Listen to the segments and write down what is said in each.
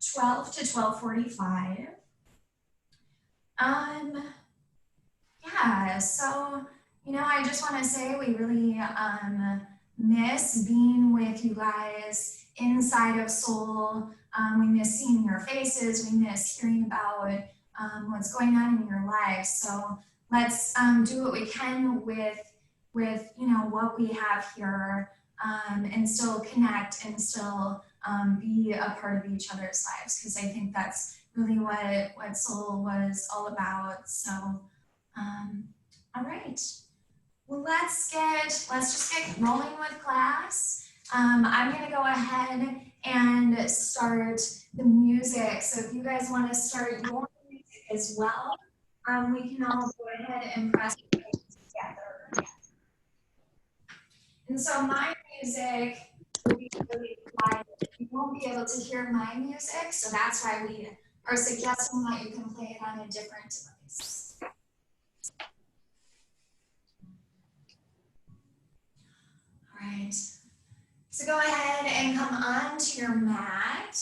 12 to 12:45. Yeah, so, I just want to say we really miss being with you guys inside of Soul. We miss seeing your faces. We miss hearing about what's going on in your lives. So let's do what we can with what we have here, and still connect and still be a part of each other's lives, because I think that's really what Soul was all about. So all right. Well, let's just get rolling with class. I'm gonna go ahead and start the music. So if you guys want to start your music as well, we can all go ahead and press together. And so my music will be really quiet. You won't be able to hear my music, so that's why we are suggesting that you can play it on a different device. All right. So go ahead and come onto your mat.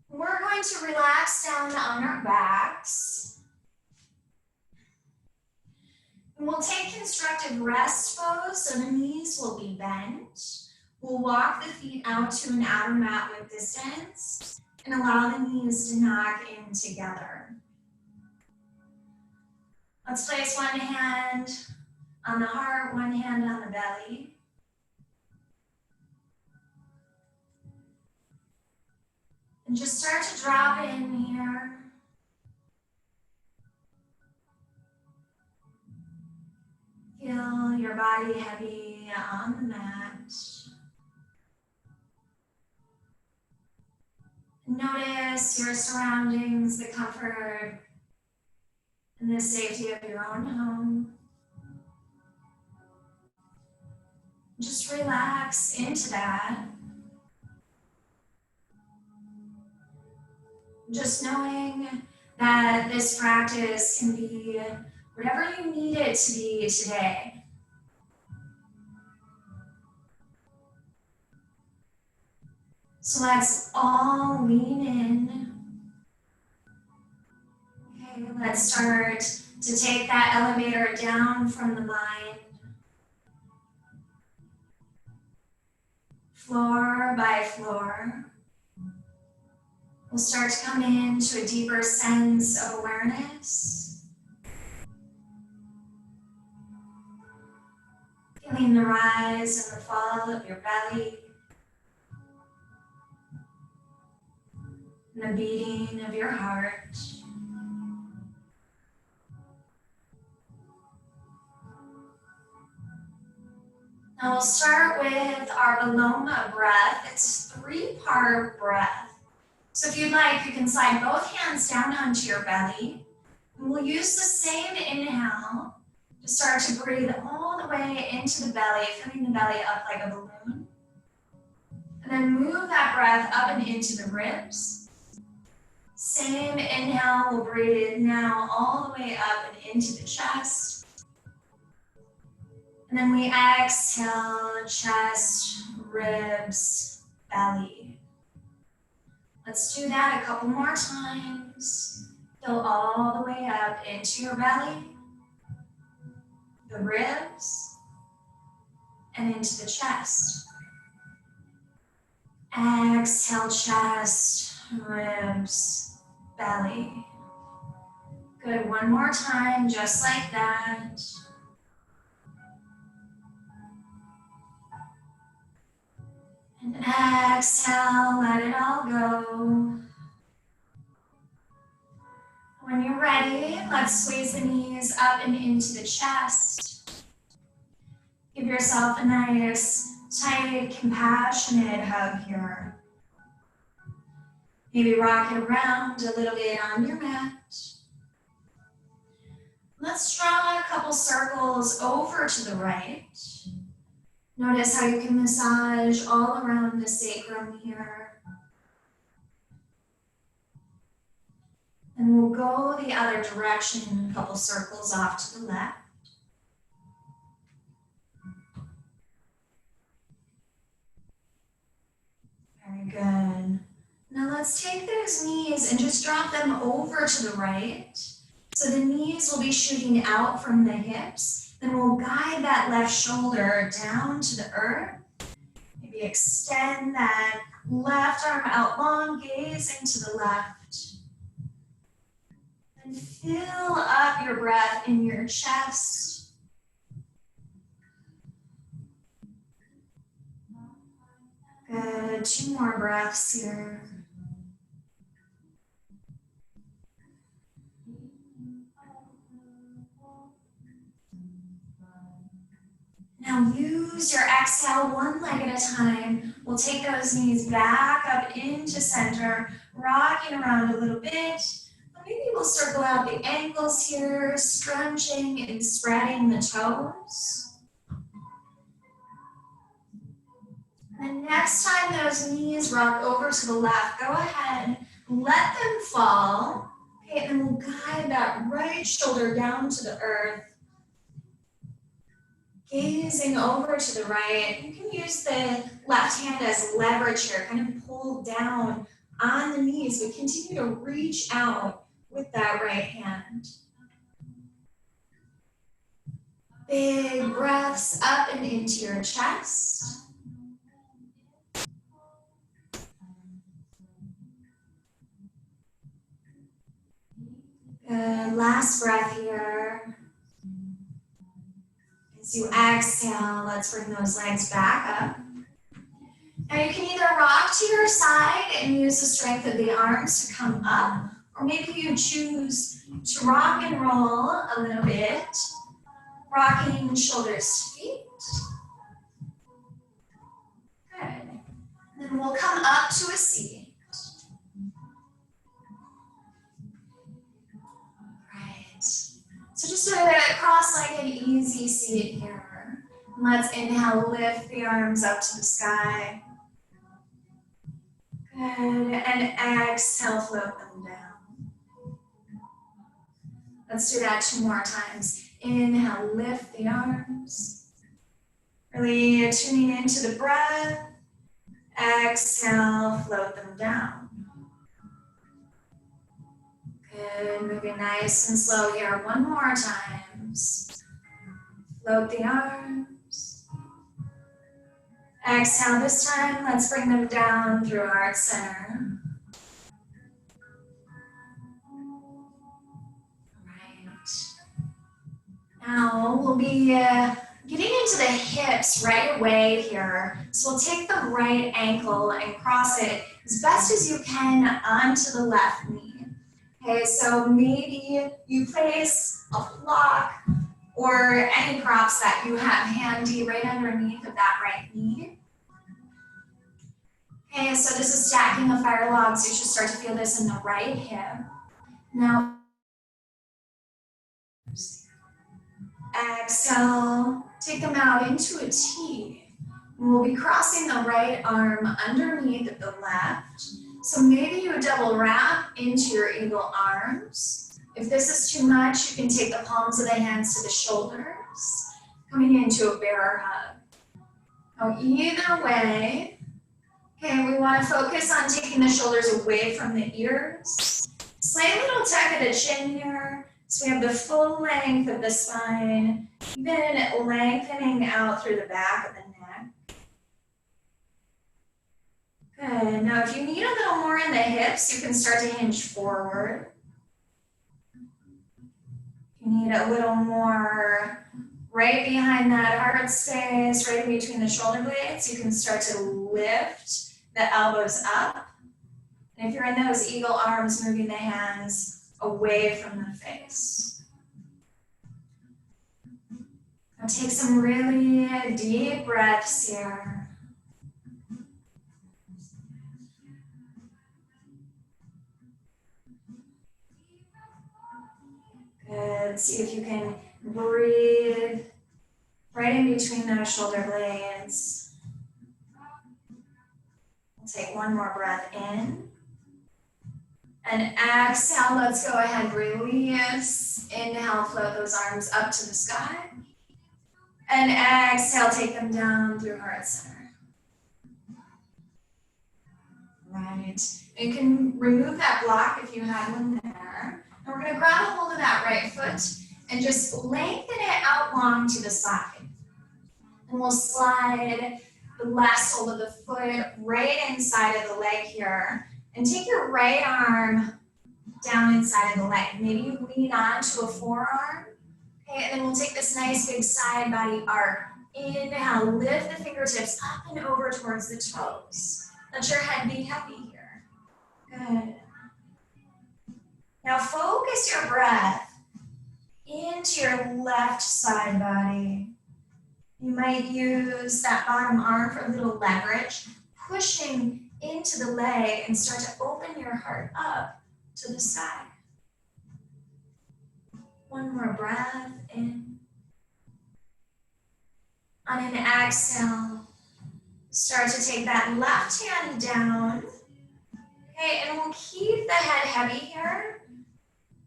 We're going to relax down on our backs. And we'll take constructive rest pose, so the knees will be bent. We'll walk the feet out to an outer mat width distance and allow the knees to knock in together. Let's place one hand on the heart, one hand on the belly. And just start to drop in here. Feel your body heavy on the mat. Notice your surroundings, the comfort and the safety of your own home. Just relax into that. Just knowing that this practice can be whatever you need it to be today. So let's all lean in. Okay, let's start to take that elevator down from the mind. Floor by floor. We'll start to come into a deeper sense of awareness. Feeling the rise and the fall of your belly. And the beating of your heart. Now we'll start with our Baloma breath. It's a 3-part breath. So if you'd like, you can slide both hands down onto your belly. And we'll use the same inhale to start to breathe all the way into the belly, filling the belly up like a balloon. And then move that breath up and into the ribs. Same inhale, we'll breathe now all the way up and into the chest. And then we exhale, chest, ribs, belly. Let's do that a couple more times. Fill all the way up into your belly, the ribs, and into the chest. Exhale, chest, ribs, belly. Good, one more time, just like that. And exhale, let it all go. When you're ready, let's squeeze the knees up and into the chest. Give yourself a nice, tight, compassionate hug here. Maybe rock it around a little bit on your mat. Let's draw a couple circles over to the right. Notice how you can massage all around the sacrum here. And we'll go the other direction, a couple circles off to the left. Very good. Now let's take those knees and just drop them over to the right. So the knees will be shooting out from the hips. Then we'll guide that left shoulder down to the earth. Maybe extend that left arm out long, gazing to the left. And fill up your breath in your chest. Good, 2 more breaths here. Now use your exhale one leg at a time. We'll take those knees back up into center, rocking around a little bit. Maybe we'll circle out the ankles here, stretching and spreading the toes. And next time those knees rock over to the left, go ahead, let them fall. Okay, and then we'll guide that right shoulder down to the earth. Gazing over to the right. You can use the left hand as leverage here, kind of pull down on the knees, but continue to reach out with that right hand. Big breaths up and into your chest. Good, last breath here. As you exhale, let's bring those legs back up. Now you can either rock to your side and use the strength of the arms to come up, or maybe you choose to rock and roll a little bit, rocking shoulders to feet. Good. And then we'll come up to a seat. So just a cross-legged easy seat here. Let's inhale, lift the arms up to the sky. Good, and exhale, float them down. Let's do that 2 more times. Inhale, lift the arms. Really tuning into the breath. Exhale, float them down. Good, moving nice and slow here. 1 more times. Float the arms. Exhale this time. Let's bring them down through heart center. Right. Now we'll be getting into the hips right away here. So we'll take the right ankle and cross it as best as you can onto the left knee. Okay, so maybe you place a block or any props that you have handy right underneath of that right knee. Okay, so this is stacking the fire logs. You should start to feel this in the right hip. Now, exhale, take them out into a T. We'll be crossing the right arm underneath the left. So maybe you double wrap into your eagle arms. If this is too much, you can take the palms of the hands to the shoulders, coming into a bear hug. Now either way, okay, we want to focus on taking the shoulders away from the ears. Slight little tuck of the chin here, so we have the full length of the spine, even lengthening out through the back of the neck. Good. Now, if you need a little more in the hips, you can start to hinge forward. You need a little more right behind that heart space, right in between the shoulder blades. You can start to lift the elbows up. And if you're in those eagle arms, moving the hands away from the face. Now take some really deep breaths here. Good. See if you can breathe right in between those shoulder blades. We'll take 1 more breath in. And exhale, let's go ahead, release. Inhale, float those arms up to the sky. And exhale, take them down through heart center. Right. You can remove that block if you had one there. And we're going to grab a hold of that right foot and just lengthen it out long to the side. And we'll slide the left sole of the foot right inside of the leg here. And take your right arm down inside of the leg. Maybe you lean on to a forearm. Okay, and then we'll take this nice big side body arc. Inhale, lift the fingertips up and over towards the toes. Let your head be heavy here. Good. Now focus your breath into your left side body. You might use that bottom arm for a little leverage, pushing into the leg and start to open your heart up to the side. One more breath in. On an exhale, start to take that left hand down. Okay, and we'll keep the head heavy here.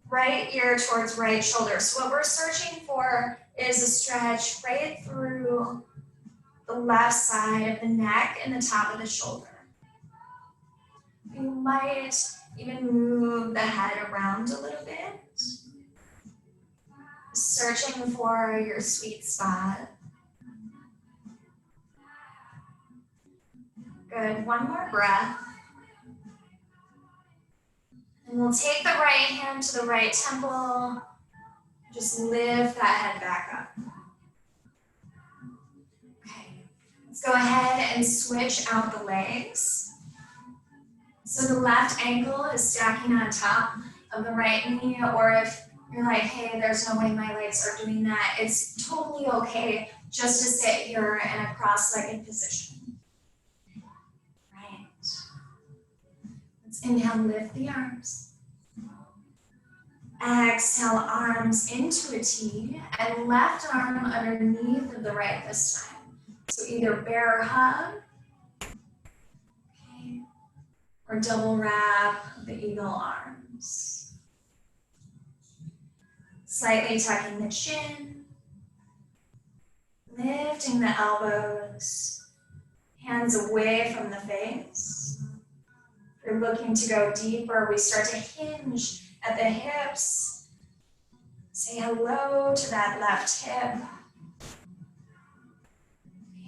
Right ear towards right shoulder. So what we're searching for is a stretch right through the left side of the neck and the top of the shoulder. You might even move the head around a little bit. Searching for your sweet spot. Good, one more breath. And we'll take the right hand to the right temple. Just lift that head back up. Okay, let's go ahead and switch out the legs. So the left ankle is stacking on top of the right knee, or if you're like, hey, there's no way my legs are doing that, it's totally okay just to sit here in a cross-legged position. Right. Let's inhale, lift the arms. Exhale, arms into a T, and left arm underneath of the right this time. So either bear hug, okay, or double wrap the eagle arms. Slightly tucking the chin, lifting the elbows, hands away from the face. If you're looking to go deeper, we start to hinge at the hips. Say hello to that left hip.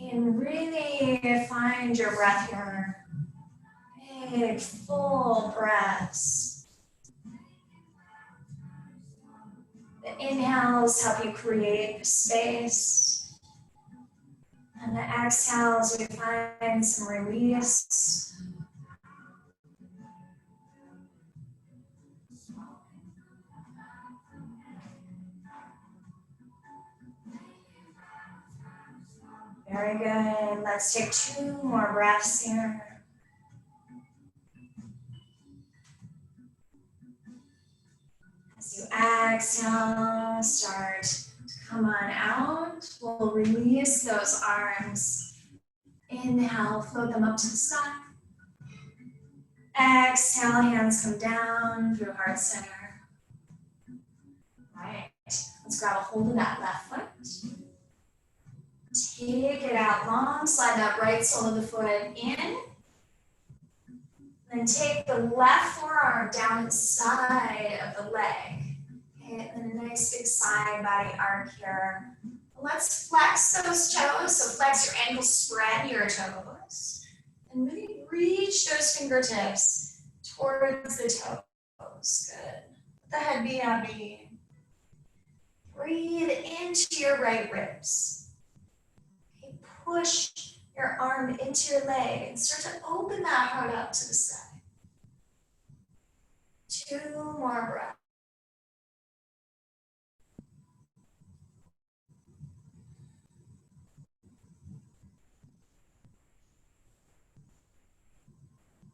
And really find your breath here. Big, full breaths. The inhales help you create space. And the exhales, we find some release. Very good. Let's take 2 more breaths here. As you exhale, start to come on out. We'll release those arms. Inhale, float them up to the sky. Exhale, hands come down through heart center. Right. Let's grab a hold of that left foot. Take it out long, slide that right sole of the foot in. Then take the left forearm down inside of the leg. Okay, and then a nice big side body arc here. Let's flex those toes. So flex your ankles, spread your toes. And really reach those fingertips towards the toes. Good. Let the head be happy. Breathe into your right ribs. Push your arm into your leg and start to open that heart up to the side. 2 more breaths.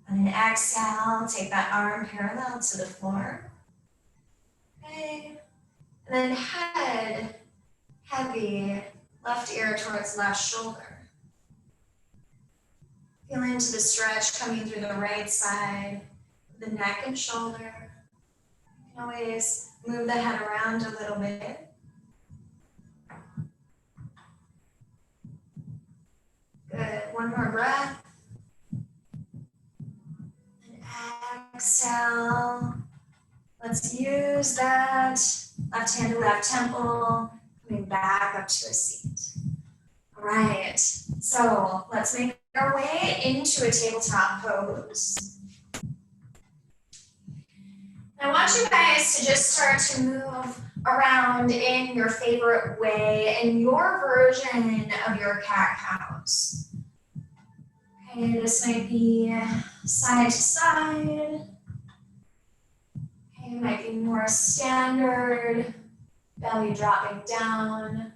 On an exhale, take that arm parallel to the floor. Okay. And then head heavy, left ear towards left shoulder. Feel into the stretch coming through the right side, the neck and shoulder. You can always move the head around a little bit. Good, one more breath. Exhale. Let's use that left hand to left temple, coming back up to a seat. All right, so let's make our way into a tabletop pose. I want you guys to just start to move around in your favorite way, in your version of your cat cows. Okay, this might be side to side. Okay, it might be more standard, belly dropping down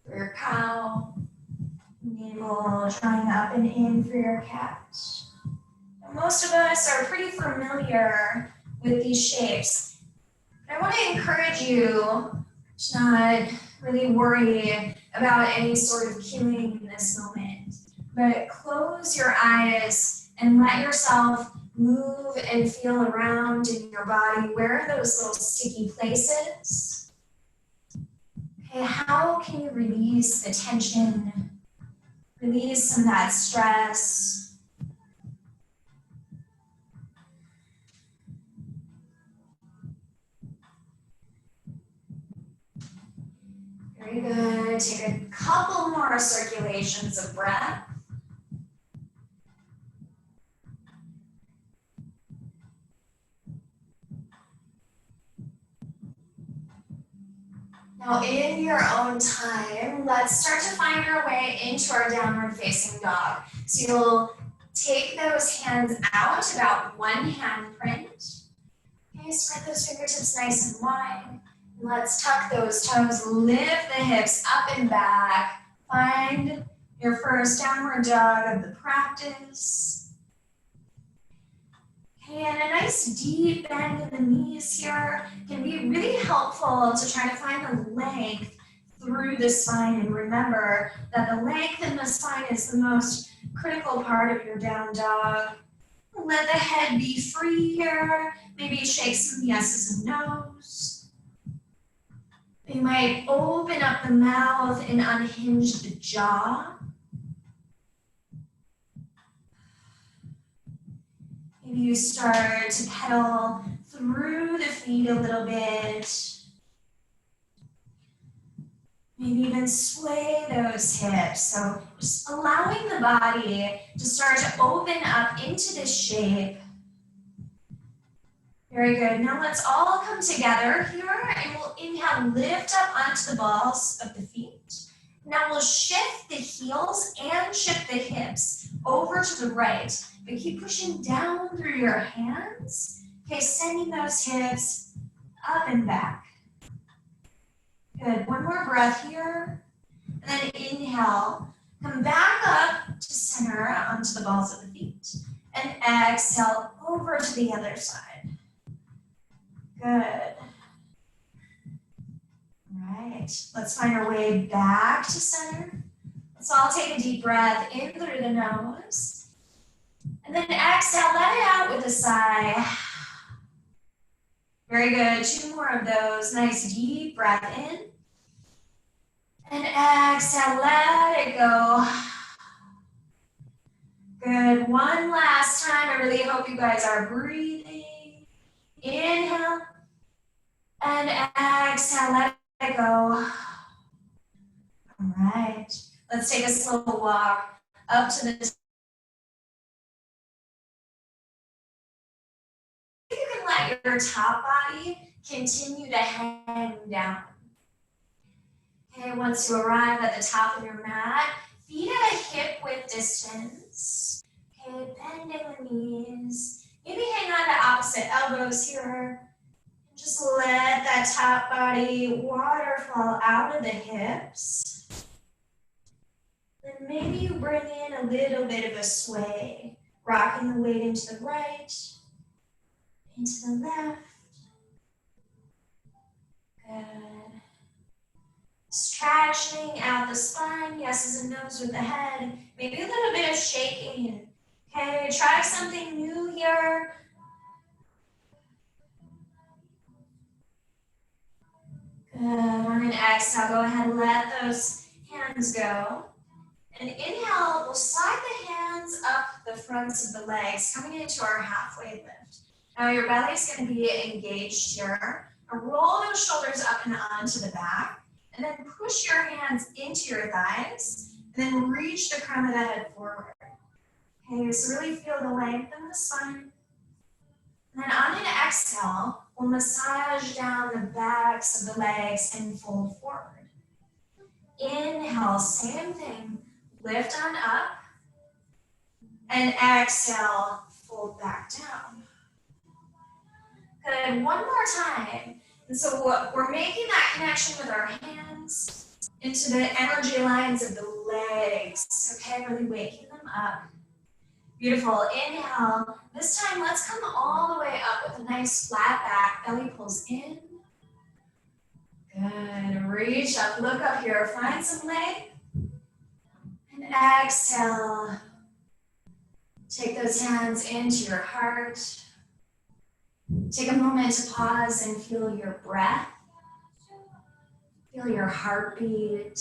for your cow, navel drawing up and in for your cat. Most of us are pretty familiar with these shapes. But I want to encourage you to not really worry about any sort of cueing in this moment, but close your eyes and let yourself move and feel around in your body. Where are those little sticky places? Okay, how can you release the tension, release some of that stress? Very good. Take a couple more circulations of breath. Now, in your own time, let's start to find our way into our downward facing dog. So you'll take those hands out, about one hand print. Okay, spread those fingertips nice and wide. Let's tuck those toes, lift the hips up and back. Find your first downward dog of the practice. Okay, and a nice deep bend in the knees here can be really helpful to try to find the length through the spine. And remember that the length in the spine is the most critical part of your down dog. Let the head be free here. Maybe shake some yeses and nos. You might open up the mouth and unhinge the jaw. Maybe you start to pedal through the feet a little bit. Maybe even sway those hips. So just allowing the body to start to open up into this shape. Very good. Now let's all come together here and we'll inhale, lift up onto the balls of the feet. Now we'll shift the heels and shift the hips over to the right, but keep pushing down through your hands. Okay, sending those hips up and back. Good. One more breath here. And then inhale, come back up to center onto the balls of the feet. And exhale over to the other side. Good. All right, let's find our way back to center. Let's all take a deep breath in through the nose. And then exhale, let it out with a sigh. Very good, 2 more of those. Nice deep breath in. And exhale, let it go. Good, one last time. I really hope you guys are breathing. Inhale. And exhale, let it go. All right, let's take a slow walk up to the. You can let your top body continue to hang down. Okay, once you arrive at the top of your mat, feet at a hip width distance. Okay, bending the knees. Maybe hang on to opposite elbows here. Just let that top body waterfall out of the hips. Then maybe you bring in a little bit of a sway, rocking the weight into the right, into the left. Good. Stretching out the spine, yeses and nos with the head. Maybe a little bit of shaking. Okay, try something new here. Good. On an exhale, go ahead and let those hands go. And inhale, we'll slide the hands up the fronts of the legs, coming into our halfway lift. Now your belly is going to be engaged here. Now roll those shoulders up and onto the back, and then push your hands into your thighs, and then reach the crown of the head forward. Okay, so really feel the length in the spine. And then on an exhale, we'll massage down the backs of the legs and fold forward. Inhale, same thing. Lift on up. And exhale, fold back down. Good, one more time. And so we're making that connection with our hands into the energy lines of the legs. Okay, really waking them up. Beautiful, inhale. This time, let's come all the way up with a nice flat back. Belly pulls in. Good, reach up, look up here, find some leg. And exhale. Take those hands into your heart. Take a moment to pause and feel your breath. Feel your heartbeat.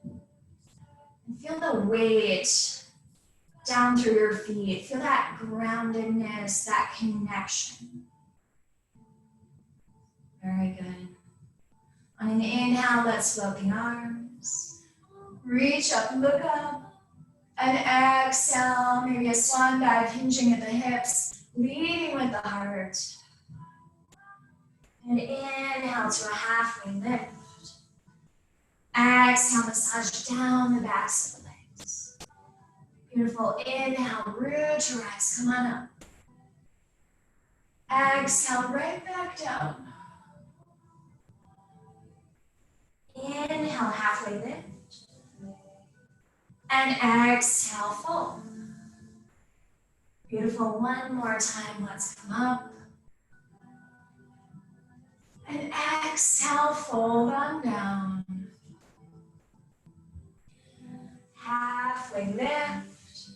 And feel the weight down through your feet. Feel that groundedness, that connection. Very good. On an inhale, let's float the arms. Reach up, look up. And exhale, maybe a swan dive, hinging at the hips, leading with the heart. And inhale to a halfway lift. Exhale, massage down the backs of the legs. Beautiful. Inhale, root to rise. Come on up. Exhale, right back down. Inhale, halfway lift. And exhale, fold. Beautiful. One more time. Let's come up. And exhale, fold on down. Halfway lift.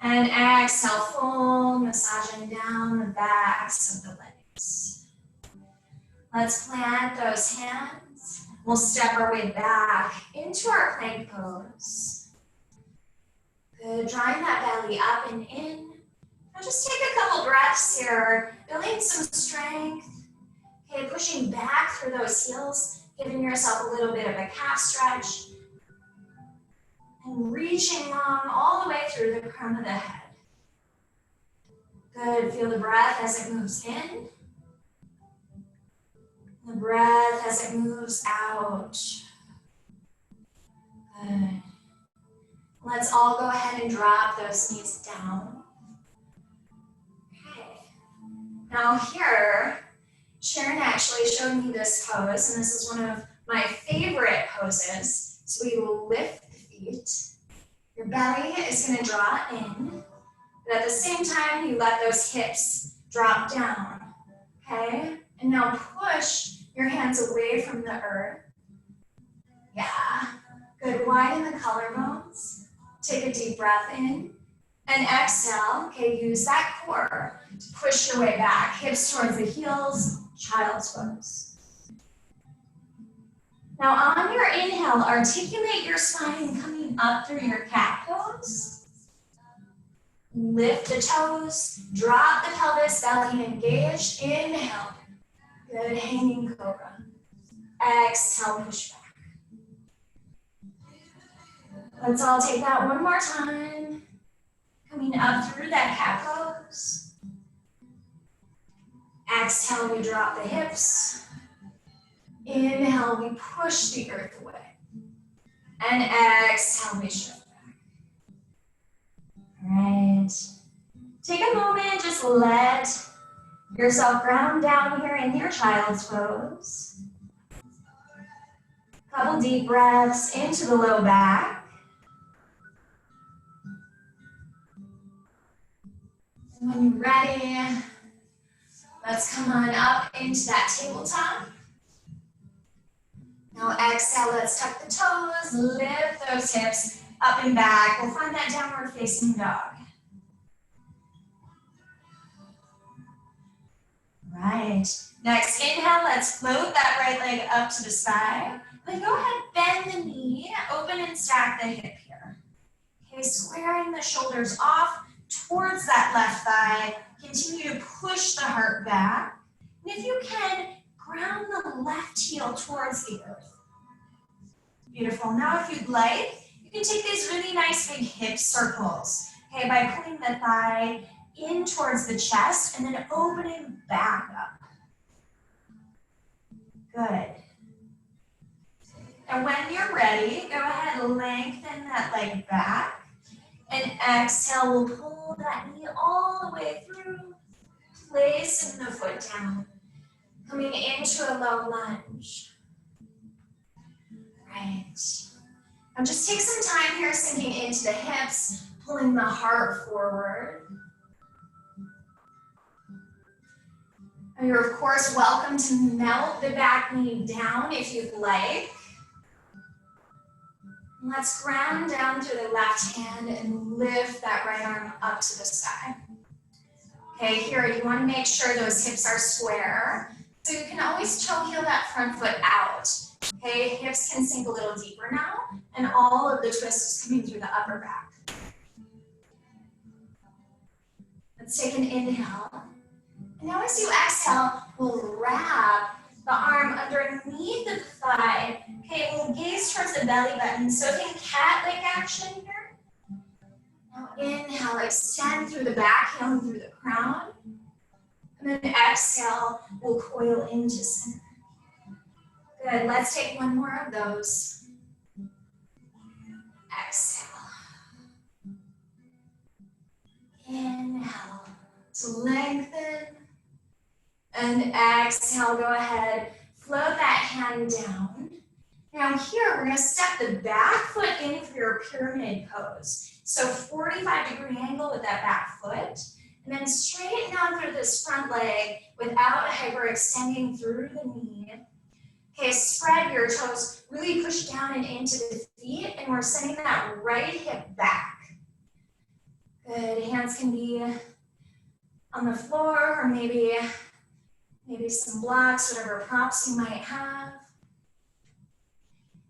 And exhale, fold, massaging down the backs of the legs. Let's plant those hands. We'll step our way back into our plank pose. Good, drawing that belly up and in. Now just take a couple breaths here, building some strength. Okay, pushing back through those heels, giving yourself a little bit of a calf stretch. And reaching long all the way through the crown of the head. Good, feel the breath as it moves in. The breath as it moves out. Good. Let's all go ahead and drop those knees down. Okay. Now here, Sharon actually showed me this pose, and this is one of my favorite poses. So we will lift the feet. Your belly is going to draw in, but at the same time, you let those hips drop down. Okay? And now push your hands away from the earth. Yeah. Good. Widen the collarbones. Take a deep breath in and exhale. Okay, use that core to push your way back. Hips towards the heels, child's pose. Now on your inhale, articulate your spine coming up through your cat pose. Lift the toes, drop the pelvis, belly engaged. Inhale. Good, hanging cobra. Exhale, push back. Let's all take that one more time. Coming up through that cat pose. Exhale, we drop the hips. Inhale, we push the earth away. And exhale, we shift back. All right. Take a moment, just let yourself ground down here in your child's pose. Couple deep breaths into the low back. And when you're ready, let's come on up into that tabletop. Now exhale, let's tuck the toes, lift those hips up and back. We'll find that downward facing dog. Right. Next, inhale, let's float that right leg up to the side. Then go ahead, bend the knee, open and stack the hip here. Okay, squaring the shoulders off, towards that left thigh. Continue to push the heart back. And if you can, ground the left heel towards the earth. Beautiful. Now if you'd like, you can take these really nice big hip circles, okay, by pulling the thigh in towards the chest and then opening back up. Good. And when you're ready, go ahead and lengthen that leg back. And exhale, we'll pull that knee all the way through, placing the foot down, coming into a low lunge. Right. Now just take some time here sinking into the hips, pulling the heart forward. And you're of course welcome to melt the back knee down if you'd like. Let's ground down through the left hand and lift that right arm up to the sky. Okay, here you want to make sure those hips are square. So you can always toe heel that front foot out. Okay, hips can sink a little deeper now, and all of the twist is coming through the upper back. Let's take an inhale. And now as you exhale, we'll wrap the arm underneath the thigh. Okay, we'll gaze towards the belly button. So think cat-like action here. Now inhale, extend through the back, heel through the crown. And then exhale, we'll coil into center. Good, let's take one more of those. Exhale. Inhale, so lengthen. And exhale, go ahead, float that hand down. Now here, we're gonna step the back foot in for your pyramid pose. So 45-degree angle with that back foot. And then straighten down through this front leg without hyperextending through the knee. Okay, spread your toes, really push down and into the feet, and we're sending that right hip back. Good, hands can be on the floor or maybe some blocks, whatever props you might have.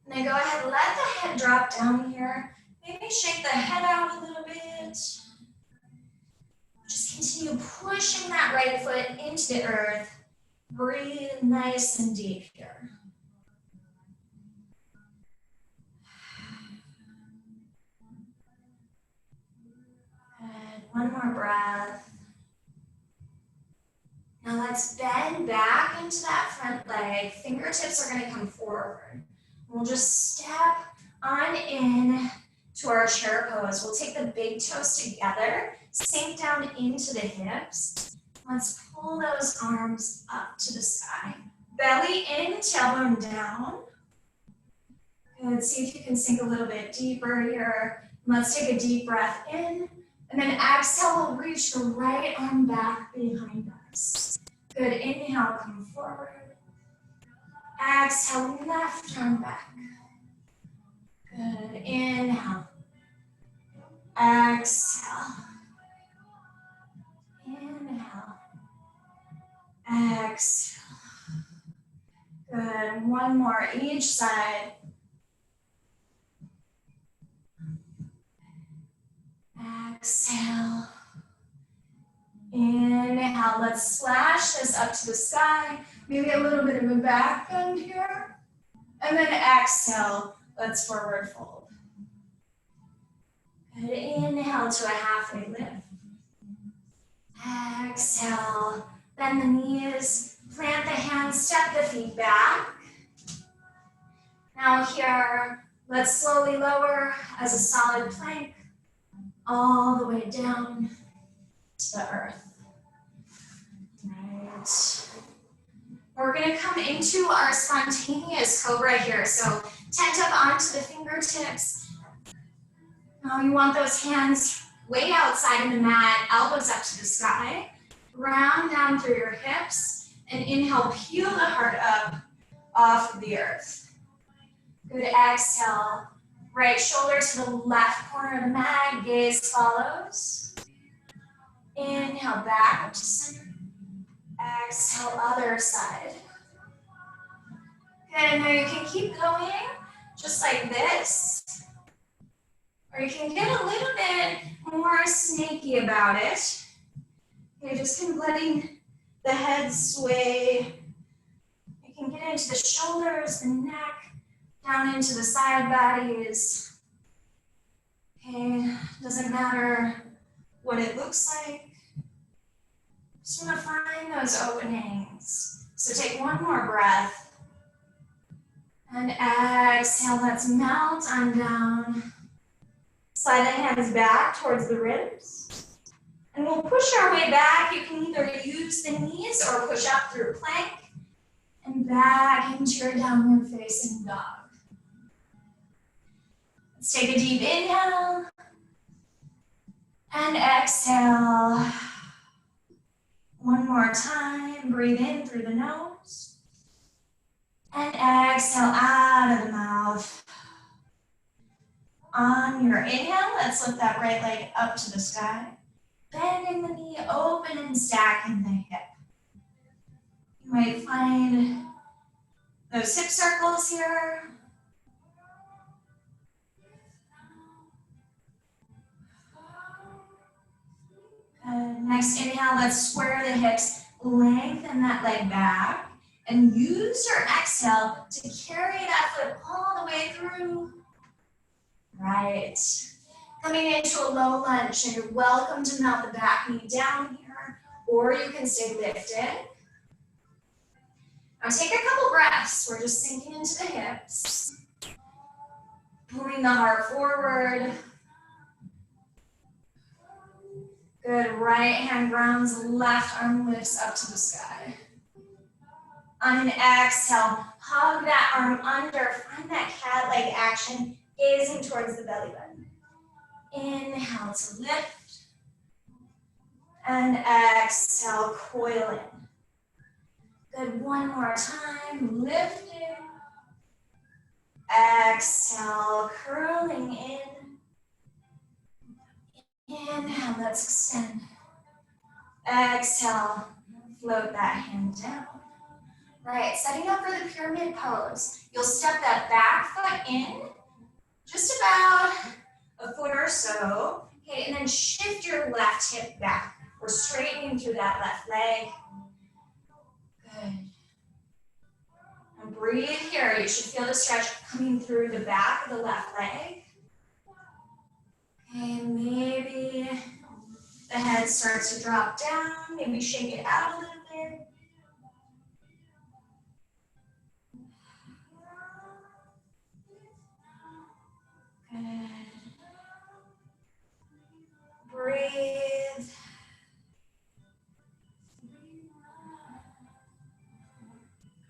And then go ahead, let the head drop down here. Maybe shake the head out a little bit. Just continue pushing that right foot into the earth. Breathe nice and deep here. Good, one more breath. Now let's bend back into that front leg. Fingertips are gonna come forward. We'll just step on in to our chair pose. We'll take the big toes together, sink down into the hips. Let's pull those arms up to the sky. Belly in, tailbone down. Good, see if you can sink a little bit deeper here. Let's take a deep breath in, and then exhale, we'll reach the right arm back behind us. Good, inhale, come forward. Exhale, left arm back. Good, inhale. Exhale. Inhale. Exhale. Good, one more each side. Exhale. Inhale, let's slash this up to the sky. Maybe a little bit of a back bend here. And then exhale, let's forward fold. Good, inhale to a halfway lift. Exhale, bend the knees, plant the hands, step the feet back. Now here, let's slowly lower as a solid plank all the way down to the earth. Right. We're gonna come into our spontaneous cobra here. So tent up onto the fingertips. Now you want those hands way outside of the mat, elbows up to the sky. Round down through your hips and inhale, peel the heart up off of the earth. Good, exhale. Right shoulder to the left corner of the mat, gaze follows. Inhale, back up to center. Exhale, other side. Good, now you can keep going just like this. Or you can get a little bit more snaky about it. Okay, just kind of letting the head sway. You can get into the shoulders, the neck, down into the side bodies. Okay, doesn't matter what it looks like. Just want to find those openings. So take one more breath. And exhale, let's melt on down. Slide the hands back towards the ribs. And we'll push our way back. You can either use the knees or push up through plank and back into your downward facing dog. Let's take a deep inhale and exhale. One more time, breathe in through the nose and exhale out of the mouth. On your inhale, let's lift that right leg up to the sky. Bending the knee, open and stacking the hip. You might find those hip circles here. Next inhale, let's square the hips, lengthen that leg back, and use your exhale to carry that foot all the way through. Right. Coming into a low lunge, and you're welcome to melt the back knee down here, or you can stay lifted. Now take a couple breaths. We're just sinking into the hips, pulling the heart forward. Good, right hand grounds, left arm lifts up to the sky. On an exhale, hug that arm under, find that cat leg action, gazing towards the belly button. Inhale to lift, and exhale, coil in. Good, one more time, lifting. Exhale, curling in. Inhale, let's extend. Exhale, float that hand down. Right, setting up for the pyramid pose. You'll step that back foot in, just about a foot or so. Okay, and then shift your left hip back. We're straightening through that left leg. Good. And breathe here. You should feel the stretch coming through the back of the left leg. Okay, maybe the head starts to drop down. Maybe shake it out a little bit. Good. Breathe.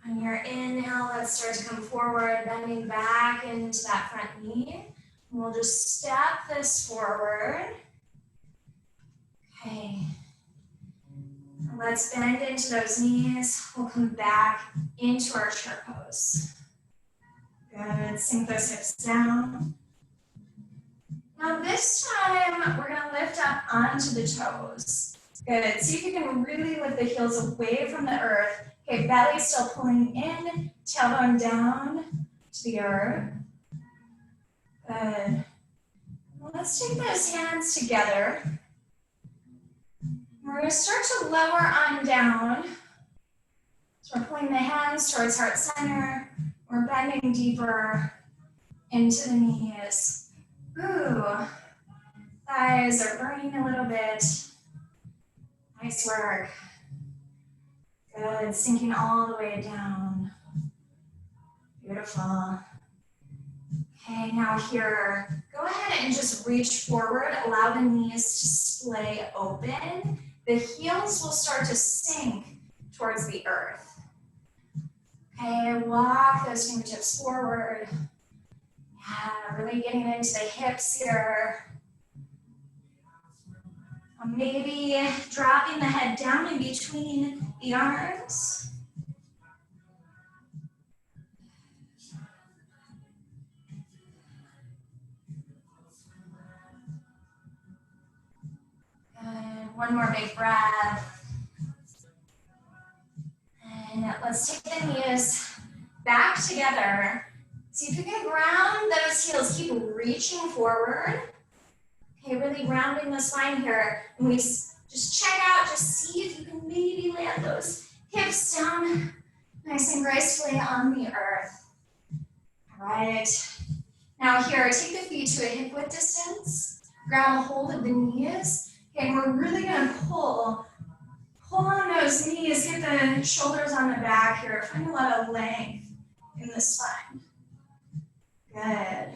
On your inhale, let's start to come forward, bending back into that front knee. We'll just step this forward. Okay. Let's bend into those knees. We'll come back into our chair pose. Good, sink those hips down. Now this time, we're gonna lift up onto the toes. Good, see if you can really lift the heels away from the earth. Okay, belly still pulling in, tailbone down to the earth. Good. Well, let's take those hands together. We're gonna start to lower on down. So we're pulling the hands towards heart center. We're bending deeper into the knees. Ooh, thighs are burning a little bit. Nice work. Good, sinking all the way down. Beautiful. Okay, now here, go ahead and just reach forward. Allow the knees to splay open. The heels will start to sink towards the earth. Okay, walk those fingertips forward. Yeah, really getting into the hips here. Maybe dropping the head down in between the arms. Good. One more big breath. And let's take the knees back together. See if you can ground those heels. Keep reaching forward. Okay, really rounding the spine here. And we just check out, just see if you can maybe land those hips down nice and gracefully on the earth. All right. Now here, take the feet to a hip width distance. Grab a hold of the knees. Okay, and we're really gonna pull on those knees, get the shoulders on the back here. Find a lot of length in the spine. Good.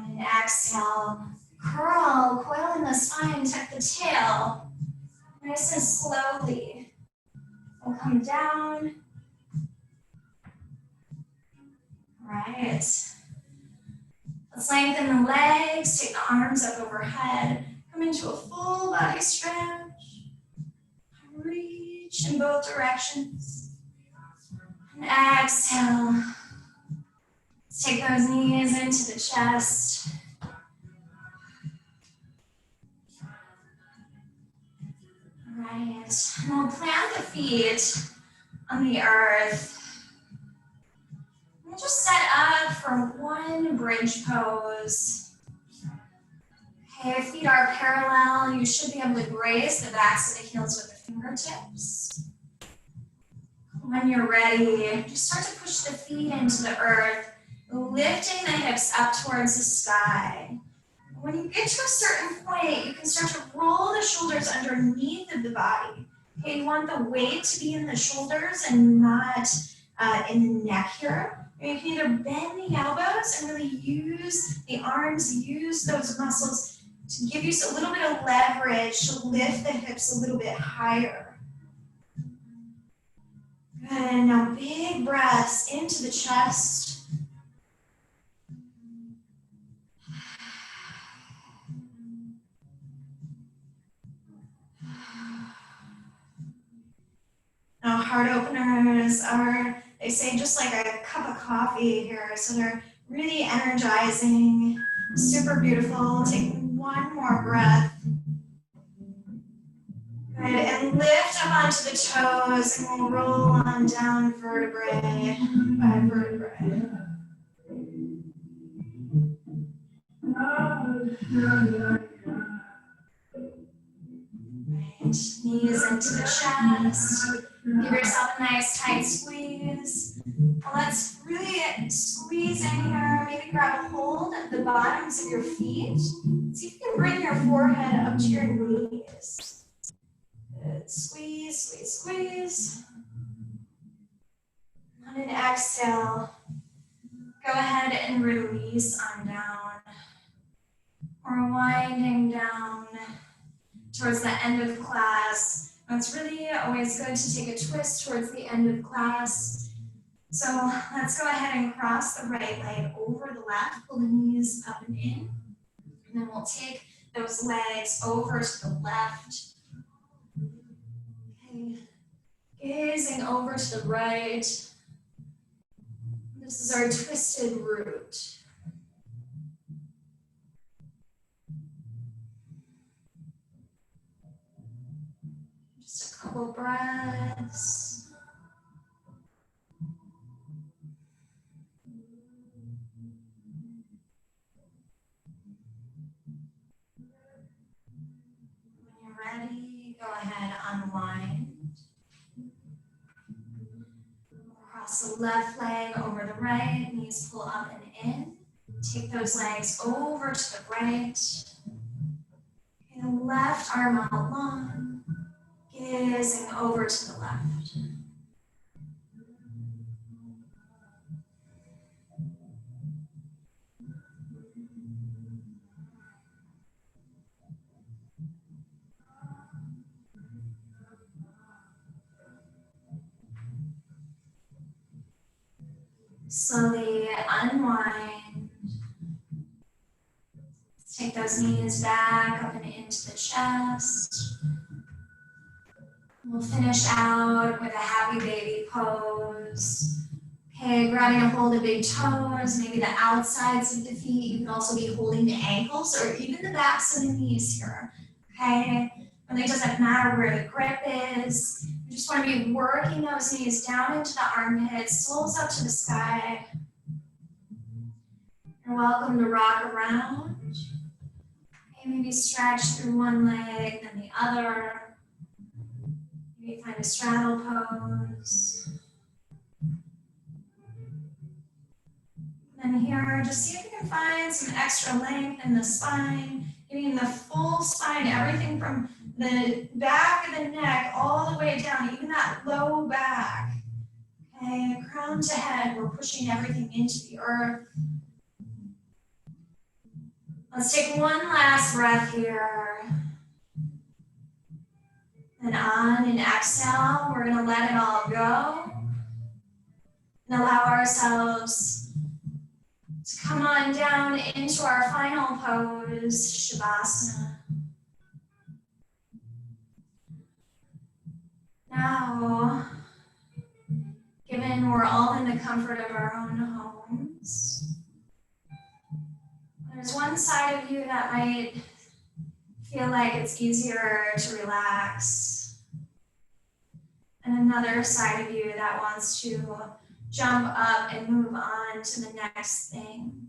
And exhale, curl, coil in the spine, tuck the tail. Nice and slowly. We'll come down. Right. Let's lengthen the legs, take the arms up overhead. Come into a full body stretch. Reach in both directions. And exhale. Let's take those knees into the chest. Right. And we'll plant the feet on the earth. We'll just set up for one bridge pose. Okay, feet are parallel. You should be able to graze the backs of the heels with the fingertips. When you're ready, just start to push the feet into the earth, lifting the hips up towards the sky. When you get to a certain point, you can start to roll the shoulders underneath of the body. Okay, you want the weight to be in the shoulders and not in the neck here. You can either bend the elbows and really use the arms, use those muscles to give you a little bit of leverage to lift the hips a little bit higher. Good, now big breaths into the chest. Now heart openers are, they say, just like a cup of coffee here, so they're really energizing, super beautiful. Take one more breath. Good, and lift up onto the toes, and we'll roll on down vertebrae by vertebrae. Right, knees into the chest. Give yourself a nice tight squeeze. Let's really squeeze in here. Maybe grab a hold of the bottoms of your feet. See if you can bring your forehead up to your knees. Good. Squeeze, squeeze, squeeze. On an exhale, go ahead and release on down. We're winding down towards the end of class. It's really always good to take a twist towards the end of class. So let's go ahead and cross the right leg over the left, pull the knees up and in. And then we'll take those legs over to the left. Okay. Gazing over to the right. This is our twisted root. Just a couple breaths. When you're ready, go ahead, unwind. Cross the left leg over the right, knees pull up and in. Take those legs over to the right. Okay, the left arm out long, gazing over to the left. Slowly unwind. Take those knees back up and into the chest. We'll finish out with a happy baby pose. Okay, grabbing a hold of big toes, maybe the outsides of the feet. You can also be holding the ankles or even the backs of the knees here. Okay, really doesn't matter where the grip is. You just want to be working those knees down into the armpits, soles up to the sky. You're welcome to rock around. Maybe stretch through one leg, then the other. Maybe find a straddle pose. And here, just see if you can find some extra length in the spine, maybe in the full spine, everything from the back of the neck all the way down, even that low back. Okay, crown to head, we're pushing everything into the earth. Let's take one last breath here. And on an exhale, we're going to let it all go. And allow ourselves to come on down into our final pose, Shavasana. Now, given we're all in the comfort of our own homes, there's one side of you that might feel like it's easier to relax, and another side of you that wants to jump up and move on to the next thing.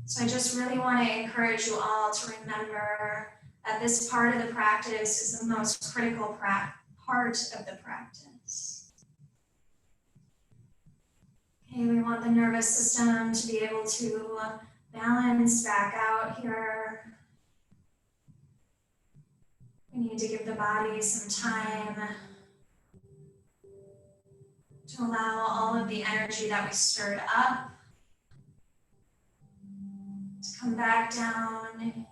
So I just really want to encourage you all to remember that this part of the practice is the most critical part of the practice. Okay, we want the nervous system to be able to balance back out here. We need to give the body some time to allow all of the energy that we stirred up to come back down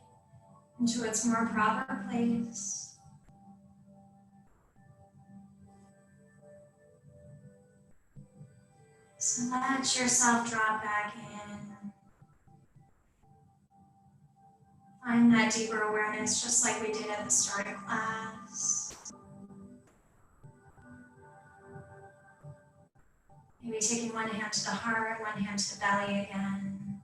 into its more proper place. So let yourself drop back in. Find that deeper awareness just like we did at the start of class. Maybe taking one hand to the heart, one hand to the belly again.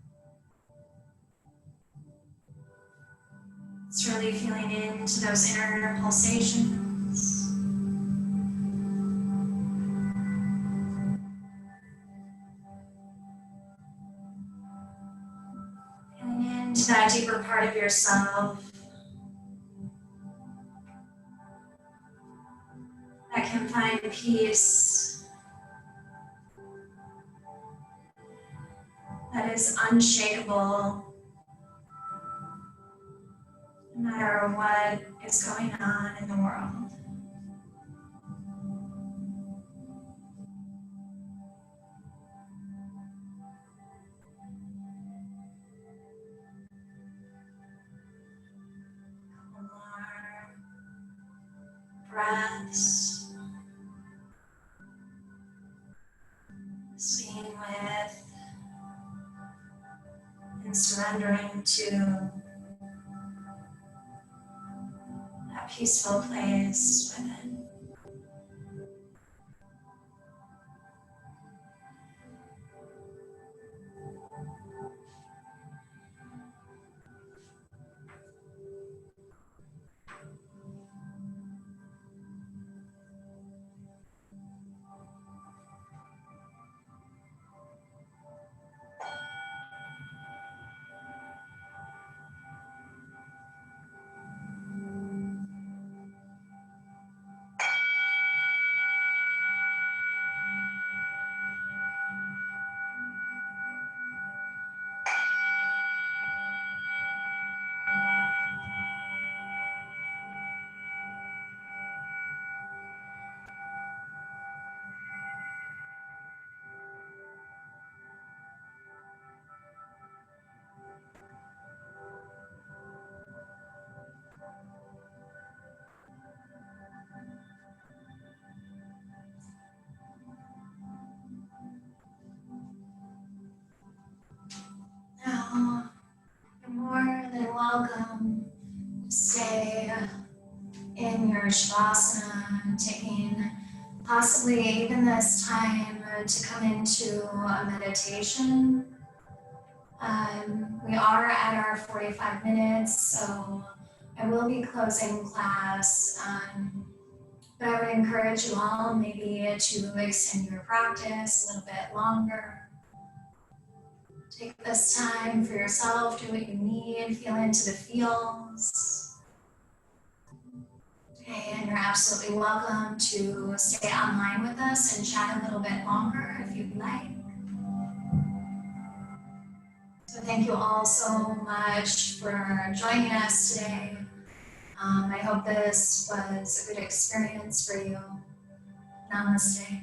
It's really feeling into those inner pulsations. Feeling into that deeper part of yourself that can find peace, that is unshakable, no matter what is going on in the world. Couple more breaths. Just being with and surrendering to that peaceful place within. Now, you're more than welcome to stay in your Shavasana, taking possibly even this time to come into a meditation. We are at our 45 minutes, so I will be closing class, but I would encourage you all maybe to extend your practice a little bit longer, Take this time for yourself, do what you need, feel into the feels. Okay, and you're absolutely welcome to stay online with us and chat a little bit longer if you'd like. So thank you all so much for joining us today. I hope this was a good experience for you. Namaste.